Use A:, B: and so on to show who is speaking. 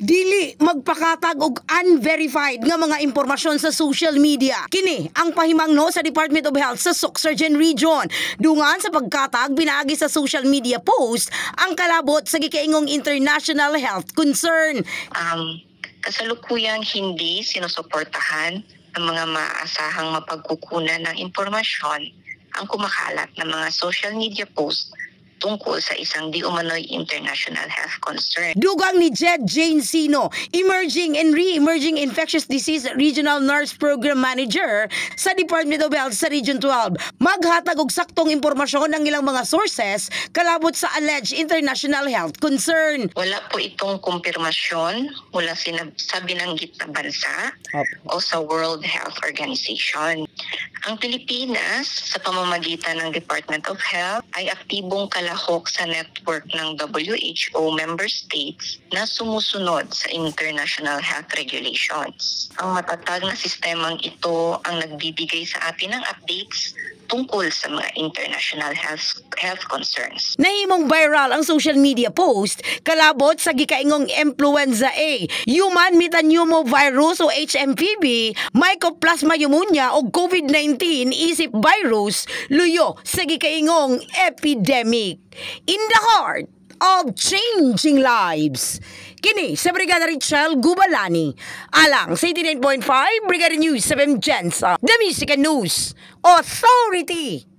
A: Dili magpakatag og unverified nga mga impormasyon sa social media. Kini ang pahimangno sa Department of Health sa Suksogen Region. Dungan sa pagkatag binaagi sa social media post ang kalabot sa gikaingong international health concern.
B: Kasalukuyang hindi sinusuportahan ng mga maaasahang mapagkukunan ng impormasyon ang kumakalat ng mga social media post tungkol sa isang di umano'y international health concern.
A: Dugang ni Jed Jane Sino, Emerging and Re-Emerging Infectious Disease Regional Nurse Program Manager sa Department of Health sa Region 12, maghatag og saktong impormasyon ng ilang mga sources kalabot sa alleged international health concern.
B: Wala po itong kumpirmasyon mula sa binanggit na bansa o sa World Health Organization. Ang Pilipinas, sa pamamagitan ng Department of Health, ay aktibong kalahok sa network ng WHO member states na sumusunod sa international health regulations. Ang matatag na sistemang ito ang nagbibigay sa atin ng updates tungkol sa mga international health concerns.
A: Nahimong viral ang social media post kalabot sa gikaingong influenza A, human metapneumovirus o HMPV, mycoplasma pneumonia o COVID-19 isip virus luyo sa gikaingong epidemic. In the heart of changing lives. Kini sa Brigada Richelle Gubalani, alang sa 89.5 Brigada News 7 Gensa, The Music and News Authority.